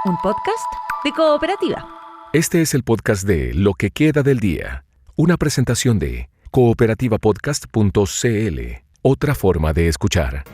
un podcast de Cooperativa. Este es el podcast de Lo que queda del día, una presentación de cooperativapodcast.cl, otra forma de escuchar.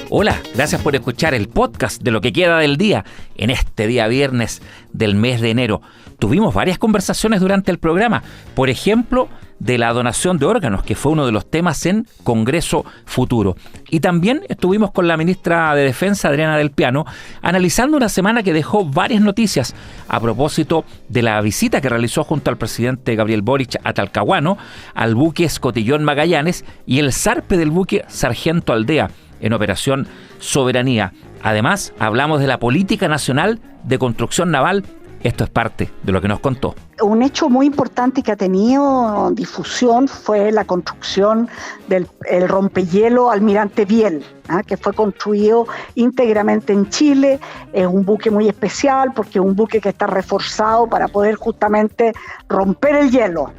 Hola, gracias por escuchar el podcast de Lo que queda del día en este día viernes del mes de enero. Tuvimos varias conversaciones durante el programa, por ejemplo, de la donación de órganos, que fue uno de los temas en Congreso Futuro. Y también estuvimos con la ministra de Defensa, Adriana Del Piano, analizando una semana que dejó varias noticias a propósito de la visita que realizó junto al presidente Gabriel Boric a Talcahuano, al buque Escotillón Magallanes y el zarpe del buque Sargento Aldea en Operación Soberanía. Además, hablamos de la política nacional de construcción naval. Esto es parte de lo que nos contó. Un hecho muy importante que ha tenido difusión fue la construcción del rompehielo Almirante Biel, que fue construido íntegramente en Chile. Es un buque muy especial porque es un buque que está reforzado para poder justamente romper el hielo.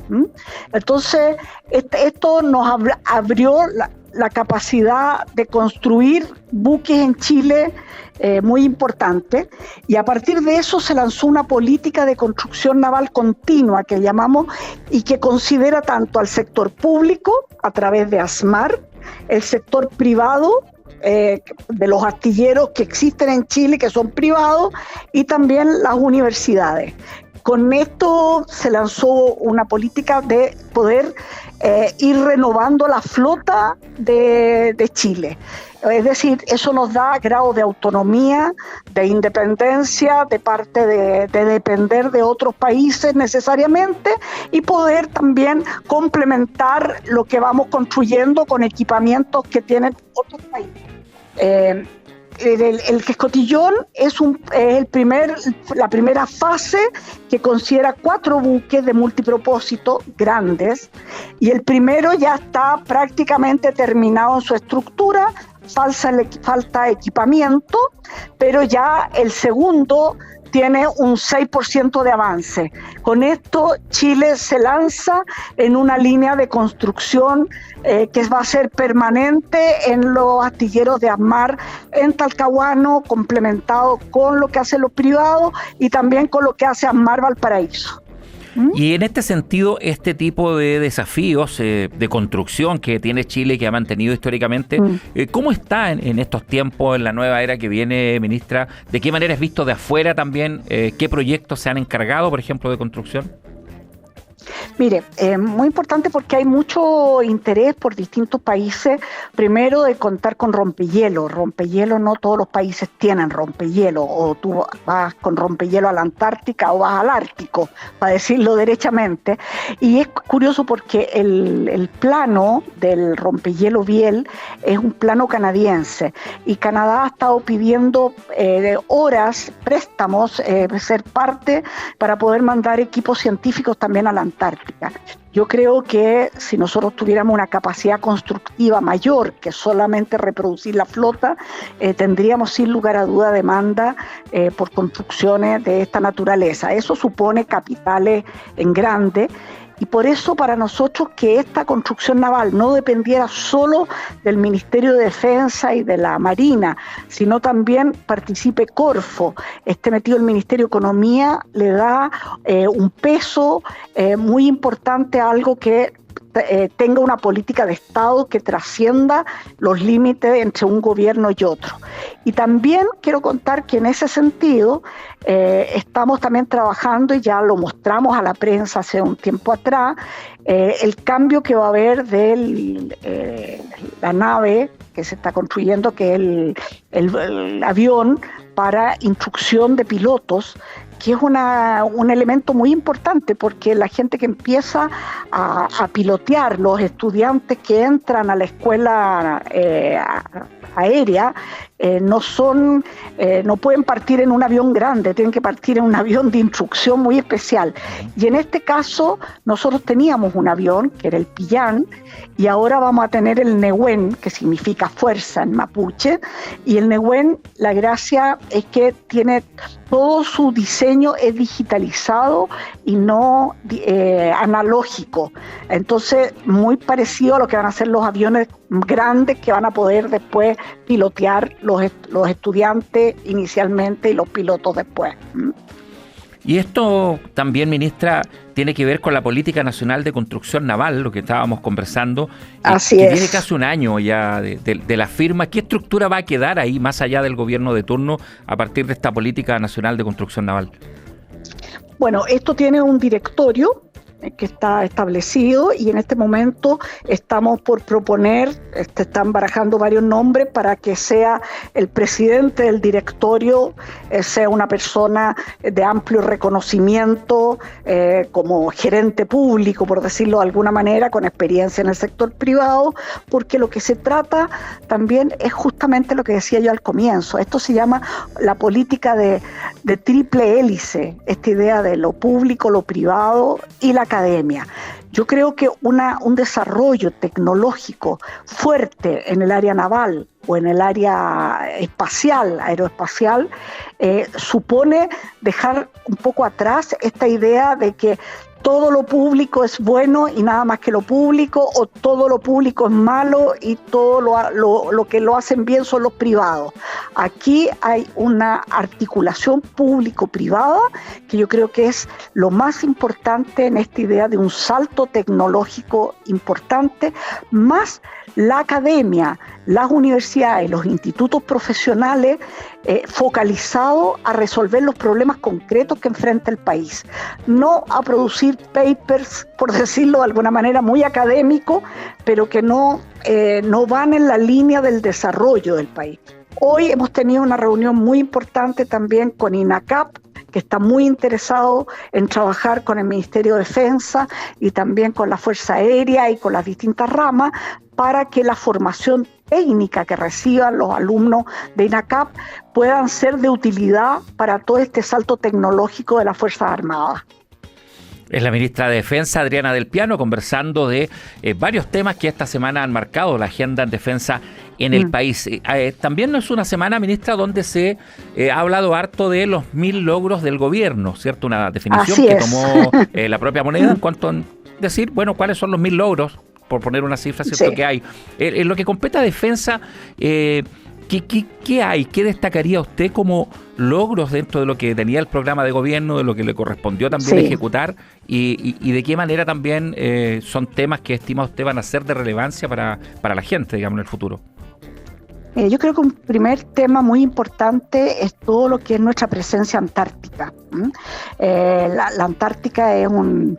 Entonces, esto nos abrió la capacidad de construir buques en Chile muy importante, y a partir de eso se lanzó una política de construcción naval continua que llamamos, y que considera tanto al sector público a través de ASMAR, el sector privado de los astilleros que existen en Chile, que son privados, y también las universidades. Con esto se lanzó una política de poder ir renovando la flota de Chile. Es decir, eso nos da grado de autonomía, de independencia, de parte de depender de otros países necesariamente, y poder también complementar lo que vamos construyendo con equipamientos que tienen otros países. El Escotillón es la primera fase que considera 4 buques de multipropósito grandes, y el primero ya está prácticamente terminado en su estructura. Falta equipamiento, pero ya el segundo tiene un 6% de avance. Con esto Chile se lanza en una línea de construcción que va a ser permanente en los astilleros de ASMAR en Talcahuano, complementado con lo que hacen los privados y también con lo que hace ASMAR Valparaíso. Y en este sentido, este tipo de desafíos de construcción que tiene Chile, que ha mantenido históricamente, ¿cómo está en estos tiempos, en la nueva era que viene, ministra? ¿De qué manera es visto de afuera también? ¿Qué proyectos se han encargado, por ejemplo, de construcción? Mire, muy importante porque hay mucho interés por distintos países, primero de contar con rompehielo. Rompehielo, no todos los países tienen rompehielo, o tú vas con rompehielo a la Antártica o vas al Ártico, para decirlo derechamente. Y es curioso porque el plano del rompehielo Biel es un plano canadiense, y Canadá ha estado pidiendo horas, préstamos, ser parte para poder mandar equipos científicos también a la Antártica. Yo creo que si nosotros tuviéramos una capacidad constructiva mayor que solamente reproducir la flota, tendríamos sin lugar a duda demanda por construcciones de esta naturaleza. Eso supone capitales en grande. Y por eso para nosotros que esta construcción naval no dependiera solo del Ministerio de Defensa y de la Marina, sino también participe Corfo, esté metido el Ministerio de Economía, le da un peso muy importante a algo que tenga una política de Estado que trascienda los límites entre un gobierno y otro. Y también quiero contar que en ese sentido estamos también trabajando, y ya lo mostramos a la prensa hace un tiempo atrás, el cambio que va a haber de la nave que se está construyendo, que es el avión para instrucción de pilotos, que es un elemento muy importante, porque la gente que empieza a pilotear, los estudiantes que entran a la escuela aérea, no pueden partir en un avión grande, tienen que partir en un avión de instrucción muy especial. Y en este caso nosotros teníamos un avión que era el Pillán, y ahora vamos a tener el Nehuen, que significa fuerza en mapuche, y el Nehuen, la gracia es que tiene todo su diseño es digitalizado y no analógico. Entonces, muy parecido a lo que van a hacer los aviones grandes que van a poder después pilotear los estudiantes inicialmente y los pilotos después. Y esto también, ministra, tiene que ver con la Política Nacional de Construcción Naval, lo que estábamos conversando. Así que es. Tiene casi un año ya de la firma. ¿Qué estructura va a quedar ahí, más allá del gobierno de turno, a partir de esta Política Nacional de Construcción Naval? Bueno, esto tiene un directorio que está establecido y en este momento estamos por proponer, están barajando varios nombres para que sea el presidente del directorio, sea una persona de amplio reconocimiento como gerente público, por decirlo de alguna manera, con experiencia en el sector privado, porque lo que se trata también es justamente lo que decía yo al comienzo. Esto se llama la política de triple hélice, esta idea de lo público, lo privado y la academia. Yo creo que un desarrollo tecnológico fuerte en el área naval o en el área espacial, aeroespacial, supone dejar un poco atrás esta idea de que todo lo público es bueno y nada más que lo público, o todo lo público es malo y todo lo que lo hacen bien son los privados. Aquí hay una articulación público-privada que yo creo que es lo más importante en esta idea de un salto tecnológico importante, más la academia, las universidades, los institutos profesionales focalizados a resolver los problemas concretos que enfrenta el país, no a producir papers, por decirlo de alguna manera, muy académicos, pero que no van en la línea del desarrollo del país. Hoy hemos tenido una reunión muy importante también con INACAP, que está muy interesado en trabajar con el Ministerio de Defensa y también con la Fuerza Aérea y con las distintas ramas para que la formación técnica que reciban los alumnos de INACAP puedan ser de utilidad para todo este salto tecnológico de las Fuerzas Armadas. Es la ministra de Defensa, Adriana Del Piano, conversando de varios temas que esta semana han marcado la agenda en defensa en el país. También no es una semana, ministra, donde se ha hablado harto de los 1000 logros del gobierno, ¿cierto? Una definición Así que es. tomó la propia moneda en cuanto a decir, bueno, ¿cuáles son los 1000 logros? Por poner una cifra, ¿cierto? Sí. Que hay. En lo que compete a defensa, ¿qué hay? ¿Qué destacaría usted como logros dentro de lo que tenía el programa de gobierno, de lo que le correspondió también ejecutar y de qué manera también son temas que estima usted van a ser de relevancia para la gente, digamos, en el futuro? Yo creo que un primer tema muy importante es todo lo que es nuestra presencia antártica. La Antártica es un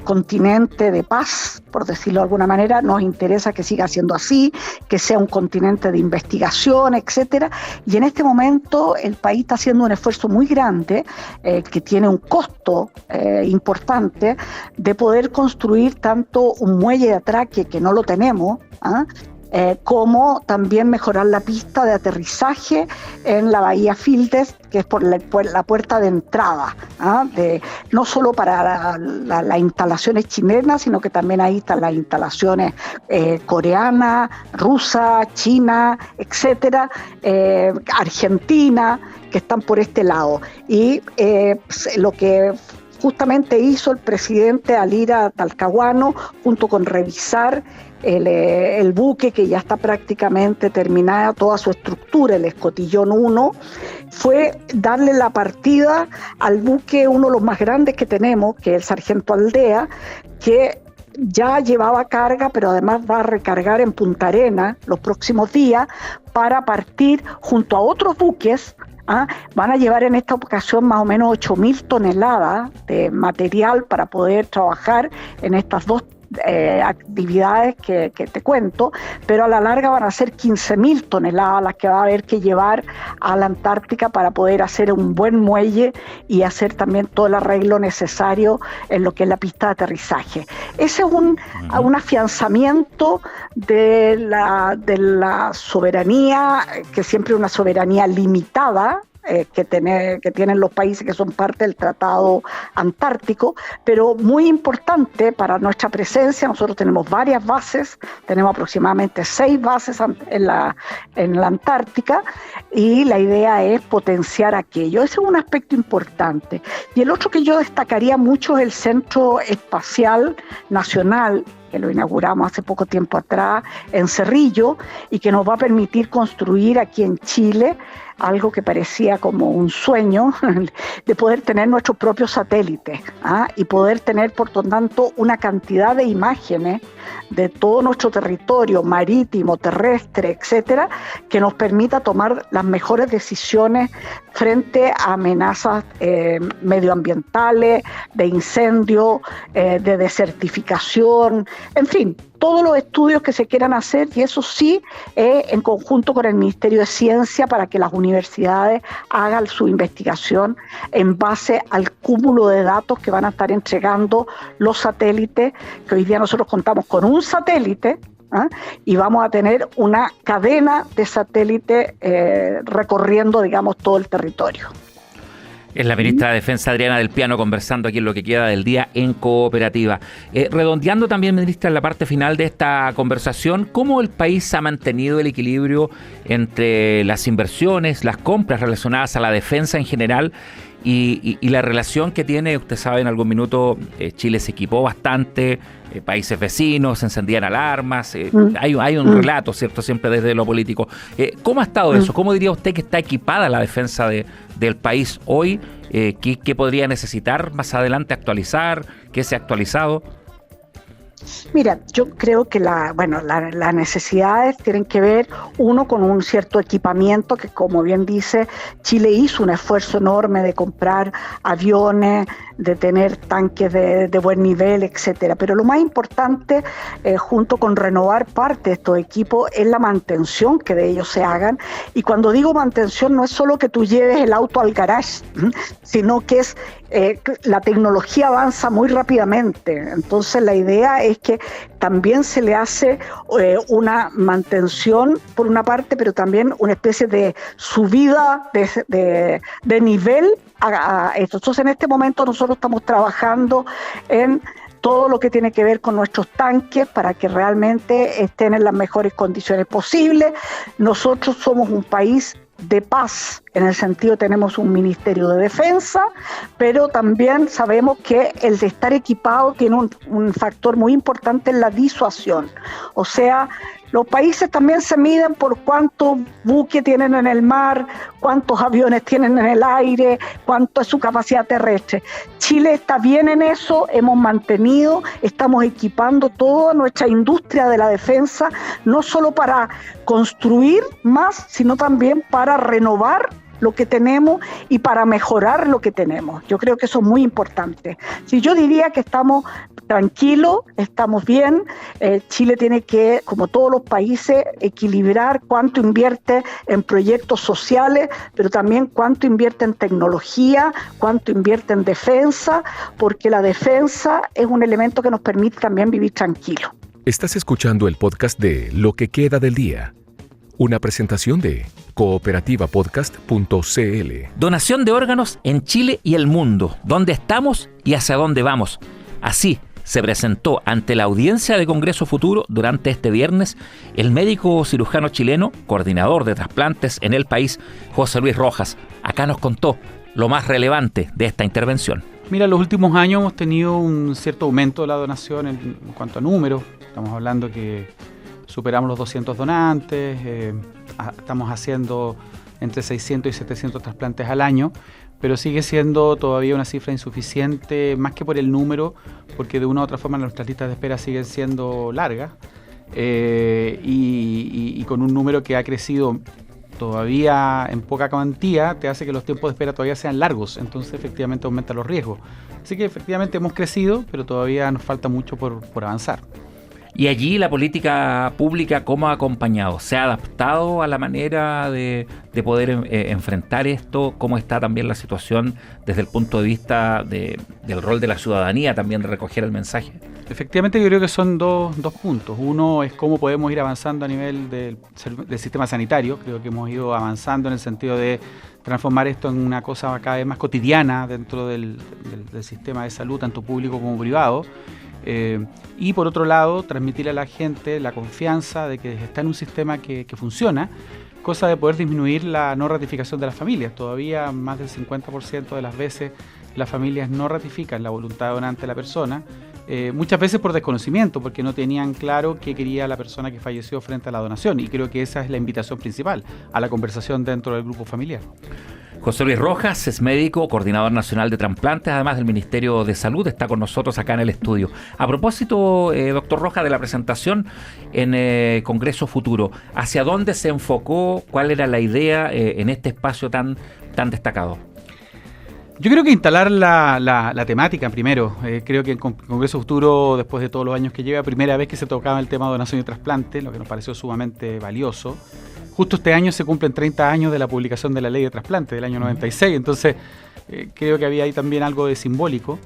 continente de paz, por decirlo de alguna manera. Nos interesa que siga siendo así, que sea un continente de investigación, etcétera. Y en este momento el país está haciendo un esfuerzo muy grande, que tiene un costo importante, de poder construir tanto un muelle de atraque, que no lo tenemos, como también mejorar la pista de aterrizaje en la bahía Fildes, que es por la puerta de entrada, no solo para las instalaciones chilenas, sino que también ahí están las instalaciones coreanas, rusas, chinas, etcétera, Argentina, que están por este lado. Y lo que justamente hizo el presidente al ir a Talcahuano, junto con revisar el buque, que ya está prácticamente terminada toda su estructura, el Escotillón 1, fue darle la partida al buque, uno de los más grandes que tenemos, que es el Sargento Aldea, que ya llevaba carga, pero además va a recargar en Punta Arenas los próximos días para partir junto a otros buques. Van a llevar en esta ocasión más o menos 8.000 toneladas de material para poder trabajar en estas dos actividades que te cuento, pero a la larga van a ser 15.000 toneladas las que va a haber que llevar a la Antártica para poder hacer un buen muelle y hacer también todo el arreglo necesario en lo que es la pista de aterrizaje. Ese es un afianzamiento de la soberanía, que siempre es una soberanía limitada, que tienen los países que son parte del Tratado Antártico, pero muy importante para nuestra presencia. Nosotros tenemos varias bases, tenemos aproximadamente 6 bases en la Antártica, y la idea es potenciar aquello. Ese es un aspecto importante. Y el otro que yo destacaría mucho es el Centro Espacial Nacional, que lo inauguramos hace poco tiempo atrás en Cerrillo y que nos va a permitir construir aquí en Chile algo que parecía como un sueño de poder tener nuestros propios satélites y poder tener, por lo tanto, una cantidad de imágenes de todo nuestro territorio marítimo, terrestre, etcétera, que nos permita tomar las mejores decisiones frente a amenazas medioambientales, de incendio, de desertificación, en fin, todos los estudios que se quieran hacer, y eso sí, en conjunto con el Ministerio de Ciencia, para que las universidades hagan su investigación en base al cúmulo de datos que van a estar entregando los satélites, que hoy día nosotros contamos con un satélite, y vamos a tener una cadena de satélites recorriendo, digamos, todo el territorio. Es la ministra de Defensa, Adriana del Piano, conversando aquí en Lo que queda del día en Cooperativa. Redondeando también, ministra, en la parte final de esta conversación, ¿cómo el país ha mantenido el equilibrio entre las inversiones, las compras relacionadas a la defensa en general y la relación que tiene? Usted sabe, en algún minuto Chile se equipó bastante, países vecinos encendían alarmas, hay un relato, ¿cierto?, siempre desde lo político. ¿Cómo ha estado eso? ¿Cómo diría usted que está equipada la defensa del país hoy? ¿Qué podría necesitar más adelante actualizar? ¿Qué se ha actualizado? Mira, yo creo que las necesidades tienen que ver, uno, con un cierto equipamiento que, como bien dice, Chile hizo un esfuerzo enorme de comprar aviones, de tener tanques de buen nivel, etcétera. Pero lo más importante, junto con renovar parte de estos equipos, es la mantención que de ellos se hagan. Y cuando digo mantención, no es solo que tú lleves el auto al garage, sino que es la tecnología avanza muy rápidamente. Entonces la idea es que también se le hace una mantención por una parte, pero también una especie de subida de nivel a esto. Entonces en este momento nosotros estamos trabajando en todo lo que tiene que ver con nuestros tanques para que realmente estén en las mejores condiciones posibles. Nosotros somos un país de paz, en el sentido tenemos un Ministerio de Defensa, pero también sabemos que el de estar equipado tiene un factor muy importante en la disuasión. O sea, los países también se miden por cuántos buques tienen en el mar, cuántos aviones tienen en el aire, cuánto es su capacidad terrestre. Chile está bien en eso, hemos mantenido, estamos equipando toda nuestra industria de la defensa, no solo para construir más, sino también para renovar lo que tenemos y para mejorar lo que tenemos. Yo creo que eso es muy importante. Si yo diría que estamos tranquilos, estamos bien. Chile tiene que, como todos los países, equilibrar cuánto invierte en proyectos sociales, pero también cuánto invierte en tecnología, cuánto invierte en defensa, porque la defensa es un elemento que nos permite también vivir tranquilos. Estás escuchando el podcast de Lo que queda del día. Una presentación de cooperativapodcast.cl. Donación de órganos en Chile y el mundo. ¿Dónde estamos y hacia dónde vamos? Así se presentó ante la audiencia de Congreso Futuro durante este viernes el médico cirujano chileno, coordinador de trasplantes en el país, José Luis Rojas. Acá nos contó lo más relevante de esta intervención. Mira, en los últimos años hemos tenido un cierto aumento de la donación en cuanto a números. Estamos hablando que superamos los 200 donantes, estamos haciendo entre 600 y 700 trasplantes al año, pero sigue siendo todavía una cifra insuficiente, más que por el número, porque de una u otra forma nuestras listas de espera siguen siendo largas, y con un número que ha crecido todavía en poca cuantía, te hace que los tiempos de espera todavía sean largos, entonces efectivamente aumenta los riesgos. Así que efectivamente hemos crecido, pero todavía nos falta mucho por avanzar. Y allí la política pública, ¿cómo ha acompañado? ¿Se ha adaptado a la manera de poder enfrentar esto? ¿Cómo está también la situación desde el punto de vista del rol de la ciudadanía también de recoger el mensaje? Efectivamente, yo creo que son dos puntos. Uno es cómo podemos ir avanzando a nivel del sistema sanitario. Creo que hemos ido avanzando en el sentido de transformar esto en una cosa cada vez más cotidiana dentro del sistema de salud, tanto público como privado. Y por otro lado, transmitir a la gente la confianza de que está en un sistema que funciona, cosa de poder disminuir la no ratificación de las familias. Todavía más del 50% de las veces las familias no ratifican la voluntad donante de la persona, muchas veces por desconocimiento, porque no tenían claro qué quería la persona que falleció frente a la donación, y creo que esa es la invitación principal a la conversación dentro del grupo familiar. José Luis Rojas es médico, coordinador nacional de trasplantes, además del Ministerio de Salud, está con nosotros acá en el estudio. A propósito, doctor Rojas, de la presentación en Congreso Futuro, ¿hacia dónde se enfocó? ¿Cuál era la idea en este espacio tan destacado? Yo creo que instalar la temática primero. Creo que en Congreso Futuro, después de todos los años que lleva, primera vez que se tocaba el tema de donación y trasplante, lo que nos pareció sumamente valioso. Justo este año se cumplen 30 años de la publicación de la ley de trasplante del año 96, entonces creo que había ahí también algo de simbólico.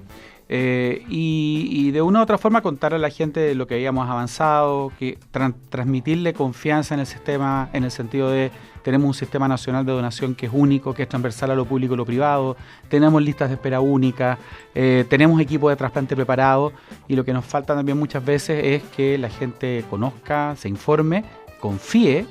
Y de una u otra forma contar a la gente lo que habíamos avanzado, que transmitirle confianza en el sistema, en el sentido de tenemos un sistema nacional de donación que es único, que es transversal a lo público y lo privado, tenemos listas de espera únicas, tenemos equipos de trasplante preparados, y lo que nos falta también muchas veces es que la gente conozca, se informe, confíe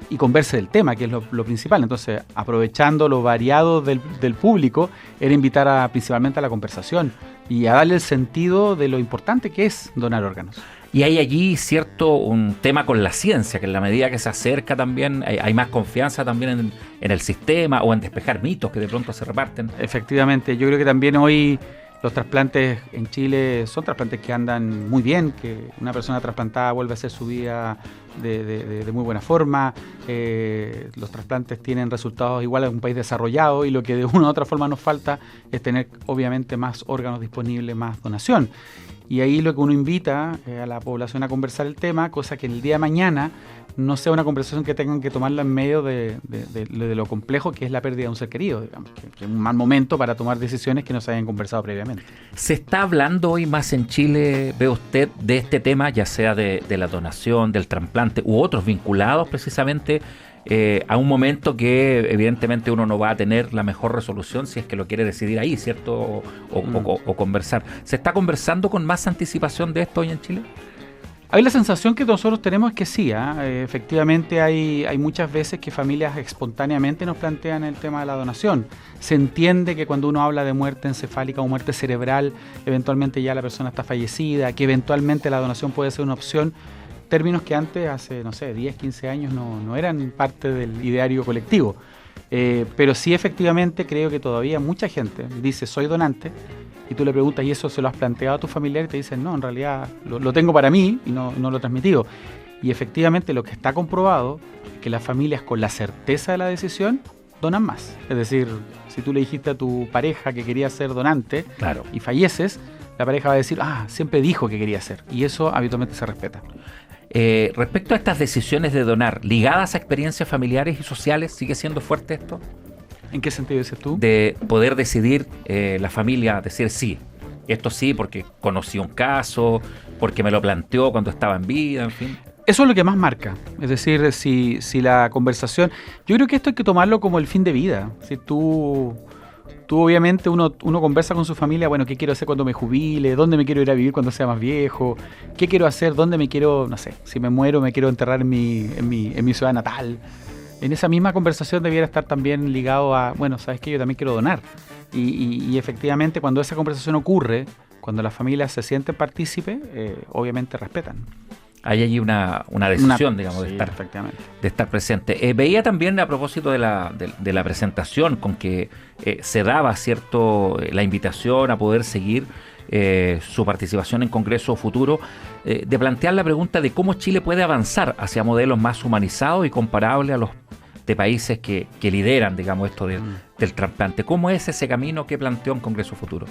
y converse del tema, que es lo principal. Entonces, aprovechando lo variado del público, era invitar principalmente a la conversación y a darle el sentido de lo importante que es donar órganos. Y hay allí un tema con la ciencia, que en la medida que se acerca también hay más confianza también en el sistema, o en despejar mitos que de pronto se reparten. Efectivamente, yo creo que también hoy los trasplantes en Chile son trasplantes que andan muy bien, que una persona trasplantada vuelve a hacer su vida de muy buena forma. Los trasplantes tienen resultados iguales a un país desarrollado, y lo que de una u otra forma nos falta es tener obviamente más órganos disponibles, más donación. Y ahí lo que uno invita a la población a conversar el tema, cosa que en el día de mañana no sea una conversación que tengan que tomarla en medio de lo complejo que es la pérdida de un ser querido, digamos, que es un mal momento para tomar decisiones que no se hayan conversado previamente. ¿Se está hablando hoy más en Chile, ve usted, de este tema, ya sea de la donación, del trasplante u otros vinculados precisamente a un momento que evidentemente uno no va a tener la mejor resolución si es que lo quiere decidir ahí, ¿cierto? O conversar. ¿Se está conversando con más anticipación de esto hoy en Chile? Hay la sensación que nosotros tenemos que sí, efectivamente hay muchas veces que familias espontáneamente nos plantean el tema de la donación. Se entiende que cuando uno habla de muerte encefálica o muerte cerebral, eventualmente ya la persona está fallecida, que eventualmente la donación puede ser una opción, términos que antes, hace, 10, 15 años, no eran parte del ideario colectivo. Pero sí, efectivamente, creo que todavía mucha gente dice, soy donante, y tú le preguntas, ¿y eso se lo has planteado a tu familiar? Y te dicen, no, en realidad lo tengo para mí y no lo he transmitido. Y efectivamente lo que está comprobado es que las familias, con la certeza de la decisión, donan más. Es decir, si tú le dijiste a tu pareja que quería ser donante, claro, y falleces, la pareja va a decir, siempre dijo que quería ser. Y eso habitualmente se respeta. Respecto a estas decisiones de donar, ligadas a experiencias familiares y sociales, ¿sigue siendo fuerte esto? ¿En qué sentido dices tú? De poder decidir la familia, decir sí, esto sí, porque conocí un caso, porque me lo planteó cuando estaba en vida, en fin. Eso es lo que más marca. Es decir, si la conversación... Yo creo que esto hay que tomarlo como el fin de vida. Si tú obviamente, uno conversa con su familia, bueno, ¿qué quiero hacer cuando me jubile? ¿Dónde me quiero ir a vivir cuando sea más viejo? ¿Qué quiero hacer? ¿Dónde me quiero, si me muero, me quiero enterrar en mi ciudad natal? En esa misma conversación debiera estar también ligado a, bueno, ¿sabes qué? Yo también quiero donar. Y efectivamente, cuando esa conversación ocurre, cuando las familias se sienten partícipes, obviamente respetan. Hay allí una decisión, digamos, sí, de estar presente. Veía también, a propósito de la presentación, con que se daba, ¿cierto?, la invitación a poder seguir su participación en Congreso Futuro, de plantear la pregunta de cómo Chile puede avanzar hacia modelos más humanizados y comparables a los de países que lideran, digamos, esto del trasplante. ¿Cómo es ese camino que planteó en Congreso Futuro?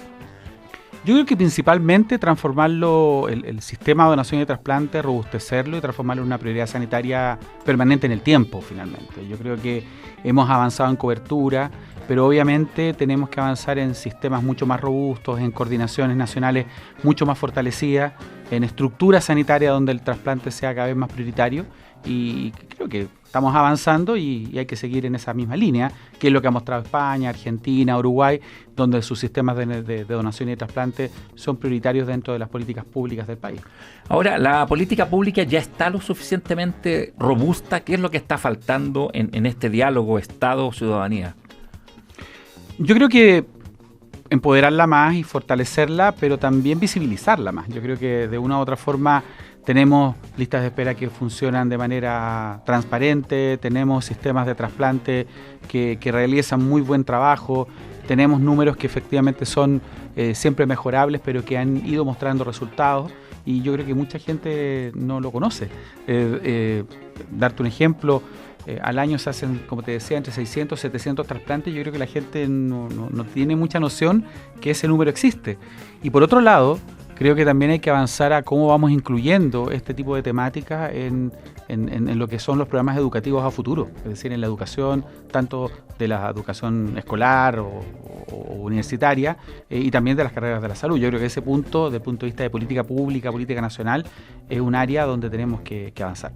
Yo creo que principalmente transformarlo, el sistema de donación y trasplante, robustecerlo y transformarlo en una prioridad sanitaria permanente en el tiempo, finalmente. Yo creo que hemos avanzado en cobertura, pero obviamente tenemos que avanzar en sistemas mucho más robustos, en coordinaciones nacionales mucho más fortalecidas, en estructuras sanitarias donde el trasplante sea cada vez más prioritario, y creo que estamos avanzando y hay que seguir en esa misma línea, que es lo que ha mostrado España, Argentina, Uruguay, donde sus sistemas de donación y de trasplante son prioritarios dentro de las políticas públicas del país. Ahora, ¿la política pública ya está lo suficientemente robusta? ¿Qué es lo que está faltando en este diálogo Estado-ciudadanía? Yo creo que empoderarla más y fortalecerla, pero también visibilizarla más. Yo creo que de una u otra forma tenemos listas de espera que funcionan de manera transparente, tenemos sistemas de trasplante que realizan muy buen trabajo, tenemos números que efectivamente son siempre mejorables, pero que han ido mostrando resultados, y yo creo que mucha gente no lo conoce. Darte un ejemplo, al año se hacen, como te decía, entre 600 y 700 trasplantes. Yo creo que la gente no tiene mucha noción que ese número existe. Y por otro lado, creo que también hay que avanzar a cómo vamos incluyendo este tipo de temáticas en lo que son los programas educativos a futuro, es decir, en la educación, tanto de la educación escolar o universitaria, y también de las carreras de la salud. Yo creo que ese punto, desde el punto de vista de política pública, política nacional, es un área donde tenemos que avanzar.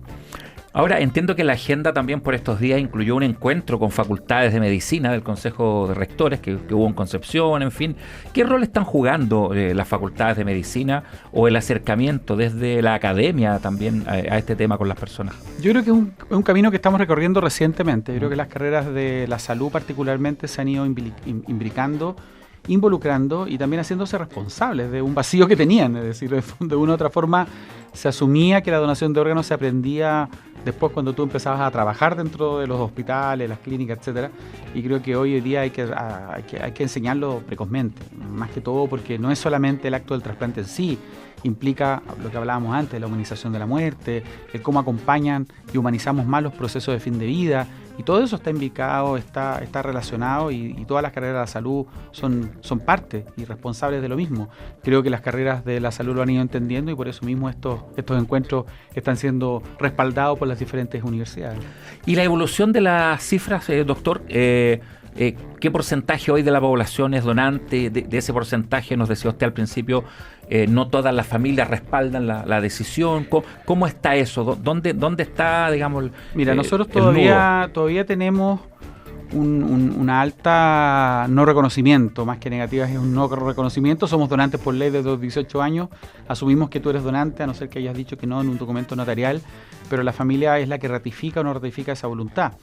Ahora, entiendo que la agenda también por estos días incluyó un encuentro con facultades de medicina del Consejo de Rectores que hubo en Concepción, en fin. ¿Qué rol están jugando las facultades de medicina o el acercamiento desde la academia también a este tema con las personas? Yo creo que es un camino que estamos recorriendo recientemente. Yo creo que las carreras de la salud particularmente se han ido involucrando y también haciéndose responsables de un vacío que tenían. Es decir, de una u otra forma se asumía que la donación de órganos se aprendía después cuando tú empezabas a trabajar dentro de los hospitales, las clínicas, etcétera. Y creo que hoy día hay que enseñarlo precozmente, más que todo porque no es solamente el acto del trasplante en sí, implica lo que hablábamos antes, la humanización de la muerte, el cómo acompañan y humanizamos más los procesos de fin de vida, y todo eso está implicado, está relacionado, y todas las carreras de la salud son parte y responsables de lo mismo. Creo que las carreras de la salud lo han ido entendiendo, y por eso mismo estos encuentros están siendo respaldados por las diferentes universidades. Y la evolución de las cifras, doctor, ¿qué porcentaje hoy de la población es donante? De ese porcentaje, nos decía usted al principio, no todas las familias respaldan la decisión. ¿Cómo está eso? ¿Dónde está, digamos, Mira, nosotros todavía tenemos una alta no reconocimiento, más que negativa es un no reconocimiento. Somos donantes por ley desde los 18 años, asumimos que tú eres donante, a no ser que hayas dicho que no en un documento notarial, pero la familia es la que ratifica o no ratifica esa voluntad.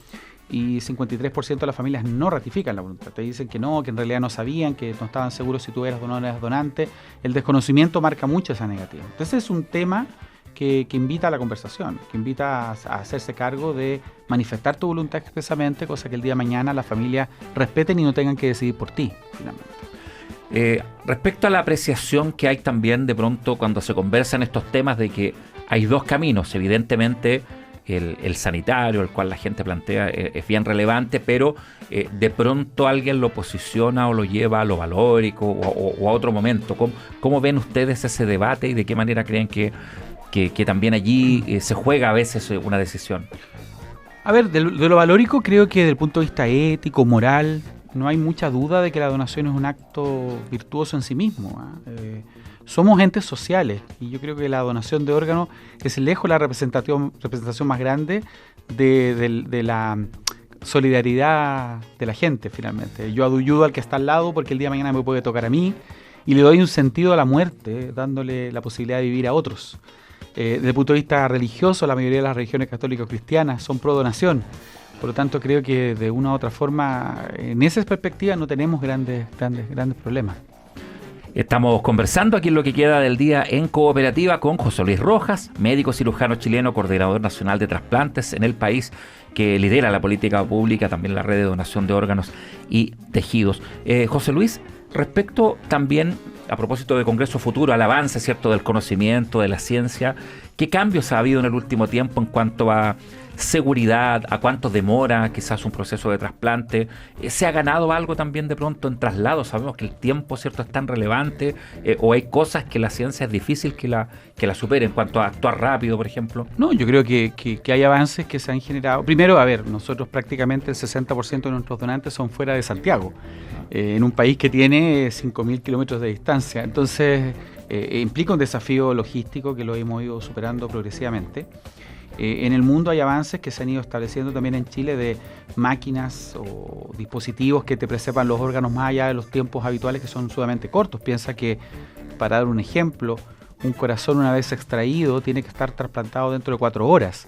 Y 53% de las familias no ratifican la voluntad. Te dicen que no, que en realidad no sabían, que no estaban seguros si tú eras donante o no eras donante. El desconocimiento marca mucho esa negativa. Entonces es un tema que invita a la conversación, que invita a hacerse cargo de manifestar tu voluntad expresamente, cosa que el día de mañana las familias respeten y no tengan que decidir por ti, finalmente. Respecto a la apreciación que hay también de pronto cuando se conversan estos temas de que hay dos caminos, evidentemente el sanitario, el cual la gente plantea, es bien relevante, pero de pronto alguien lo posiciona o lo lleva a lo valórico o a otro momento. ¿Cómo ven ustedes ese debate y de qué manera creen que también allí se juega a veces una decisión? A ver, de lo valórico creo que desde el punto de vista ético, moral, no hay mucha duda de que la donación es un acto virtuoso en sí mismo. Somos entes sociales y yo creo que la donación de órganos es lejos la representación más grande de la solidaridad de la gente, finalmente. Yo ayudo al que está al lado porque el día de mañana me puede tocar a mí, y le doy un sentido a la muerte, dándole la posibilidad de vivir a otros. Desde el punto de vista religioso, la mayoría de las religiones católicas o cristianas son pro donación. Por lo tanto, creo que de una u otra forma, en esa perspectiva, no tenemos grandes problemas. Estamos conversando aquí en Lo que queda del día en Cooperativa con José Luis Rojas, médico cirujano chileno, coordinador nacional de trasplantes en el país, que lidera la política pública, también la red de donación de órganos y tejidos. José Luis, respecto también, a propósito de Congreso Futuro, al avance, ¿cierto?, del conocimiento, de la ciencia, ¿qué cambios ha habido en el último tiempo en cuanto a seguridad, a cuánto demora quizás un proceso de trasplante? ¿Se ha ganado algo también de pronto en traslados? Sabemos que el tiempo, ¿cierto?, es tan relevante, o hay cosas que la ciencia es difícil que la supere en cuanto a actuar rápido, por ejemplo. No, yo creo que hay avances que se han generado. Primero, a ver, nosotros prácticamente el 60% de nuestros donantes son fuera de Santiago, en un país que tiene 5.000 kilómetros de distancia. Entonces, implica un desafío logístico que lo hemos ido superando progresivamente. En el mundo hay avances que se han ido estableciendo también en Chile de máquinas o dispositivos que te preservan los órganos más allá de los tiempos habituales, que son sumamente cortos. Piensa que, para dar un ejemplo, un corazón una vez extraído tiene que estar trasplantado dentro de 4 horas.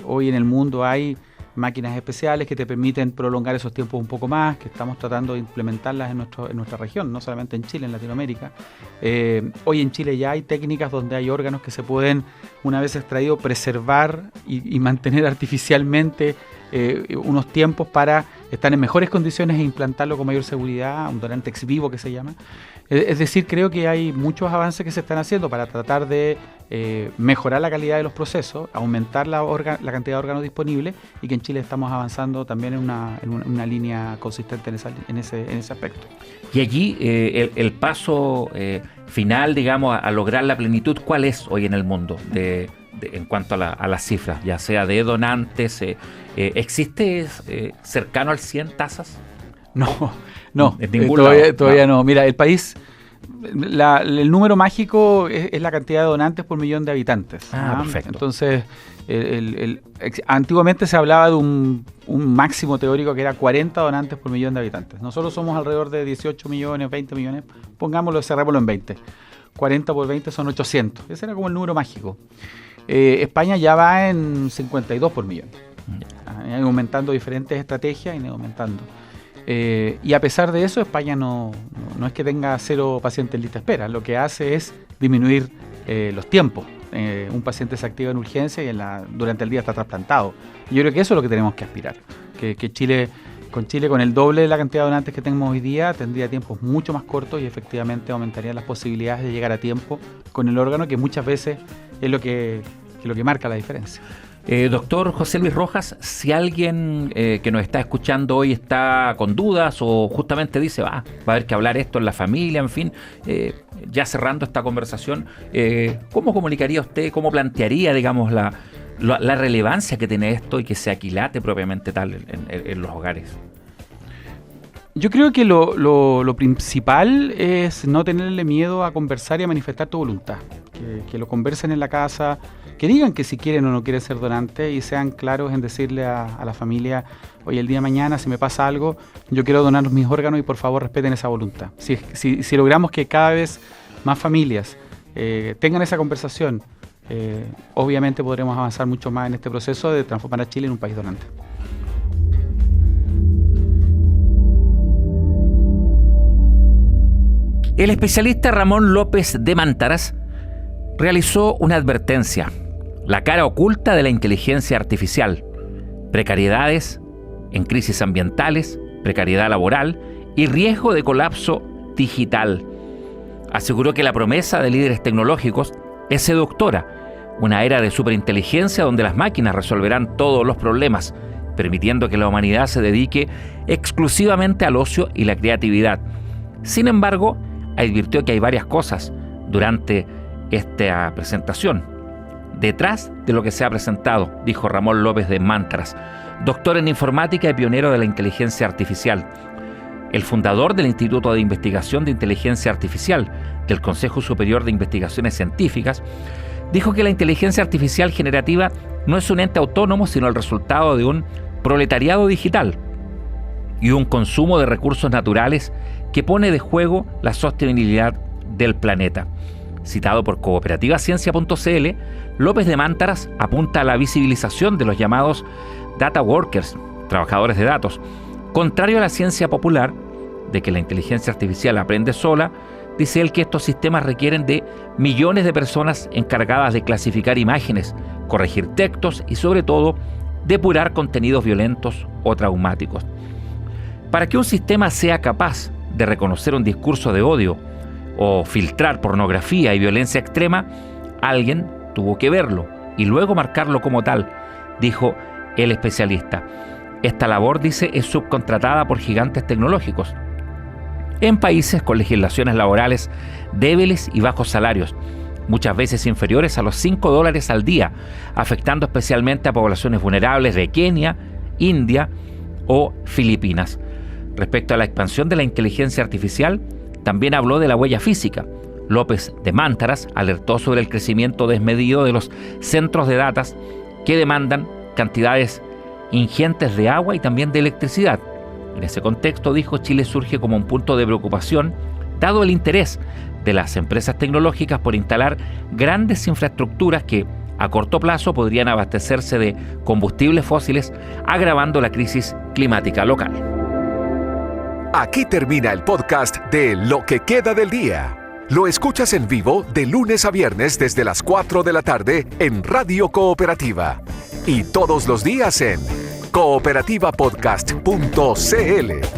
Hoy en el mundo hay máquinas especiales que te permiten prolongar esos tiempos un poco más, que estamos tratando de implementarlas en nuestra región, no solamente en Chile, en Latinoamérica. Hoy en Chile ya hay técnicas donde hay órganos que se pueden, una vez extraído, preservar y mantener artificialmente unos tiempos para estar en mejores condiciones e implantarlo con mayor seguridad, un donante ex vivo que se llama. Es decir, creo que hay muchos avances que se están haciendo para tratar de mejorar la calidad de los procesos, aumentar la cantidad de órganos disponibles, y que en Chile estamos avanzando también en una línea consistente en ese aspecto. Y allí el paso final, digamos, a lograr la plenitud, ¿cuál es hoy en el mundo en cuanto a las cifras, ya sea de donantes? ¿Existe cercano al 100 tasas? No, todavía no. Mira, el país, el número mágico es la cantidad de donantes por millón de habitantes. Perfecto. Entonces, antiguamente se hablaba de un máximo teórico que era 40 donantes por millón de habitantes. Nosotros somos alrededor de 18 millones, 20 millones, pongámoslo, cerrémoslo en 20. 40 por 20 son 800. Ese era como el número mágico. España ya va en 52 por millón. Han ido aumentando diferentes estrategias, han ido aumentando. Y a pesar de eso, España no es que tenga 0 pacientes en lista de espera. Lo que hace es disminuir los tiempos. Un paciente se activa en urgencia y durante el día está trasplantado. Y yo creo que eso es lo que tenemos que aspirar. Que Chile, con el doble de la cantidad de donantes que tenemos hoy día, tendría tiempos mucho más cortos y efectivamente aumentaría las posibilidades de llegar a tiempo con el órgano, que muchas veces es lo que marca la diferencia. Doctor José Luis Rojas, si alguien que nos está escuchando hoy está con dudas o justamente dice, va a haber que hablar esto en la familia, en fin, ya cerrando esta conversación, ¿cómo comunicaría usted, cómo plantearía, digamos, la relevancia que tiene esto y que se aquilate propiamente tal en los hogares? Yo creo que lo principal es no tenerle miedo a conversar y a manifestar tu voluntad. Que lo conversen en la casa, que digan que si quieren o no quieren ser donantes y sean claros en decirle a la familia, oye, el día de mañana si me pasa algo, yo quiero donar mis órganos y por favor respeten esa voluntad. Si logramos que cada vez más familias tengan esa conversación, obviamente podremos avanzar mucho más en este proceso de transformar a Chile en un país donante. El especialista Ramón López de Mántaras realizó una advertencia: la cara oculta de la inteligencia artificial, precariedades en crisis ambientales, precariedad laboral y riesgo de colapso digital. Aseguró que la promesa de líderes tecnológicos es seductora, una era de superinteligencia donde las máquinas resolverán todos los problemas, permitiendo que la humanidad se dedique exclusivamente al ocio y la creatividad. Sin embargo, advirtió que hay varias cosas durante esta presentación. Detrás de lo que se ha presentado, dijo Ramón López de Mántaras, doctor en informática y pionero de la inteligencia artificial, el fundador del Instituto de Investigación de Inteligencia Artificial del Consejo Superior de Investigaciones Científicas, dijo que la inteligencia artificial generativa no es un ente autónomo, sino el resultado de un proletariado digital y un consumo de recursos naturales que pone de juego la sostenibilidad del planeta. Citado por cooperativaciencia.cl, López de Mántaras apunta a la visibilización de los llamados data workers, trabajadores de datos. Contrario a la ciencia popular, de que la inteligencia artificial aprende sola, dice él que estos sistemas requieren de millones de personas encargadas de clasificar imágenes, corregir textos y sobre todo depurar contenidos violentos o traumáticos. Para que un sistema sea capaz de reconocer un discurso de odio o filtrar pornografía y violencia extrema, alguien tuvo que verlo y luego marcarlo como tal, dijo el especialista. Esta labor, dice, es subcontratada por gigantes tecnológicos en países con legislaciones laborales débiles y bajos salarios, muchas veces inferiores a los $5 al día, afectando especialmente a poblaciones vulnerables de Kenia, India o Filipinas. Respecto a la expansión de la inteligencia artificial, también habló de la huella física. López de Mántaras alertó sobre el crecimiento desmedido de los centros de datos que demandan cantidades ingentes de agua y también de electricidad. En ese contexto, dijo, Chile surge como un punto de preocupación, dado el interés de las empresas tecnológicas por instalar grandes infraestructuras que, a corto plazo podrían abastecerse de combustibles fósiles, agravando la crisis climática local. Aquí termina el podcast de Lo que queda del día. Lo escuchas en vivo de lunes a viernes desde las 4 de la tarde en Radio Cooperativa. Y todos los días en cooperativapodcast.cl.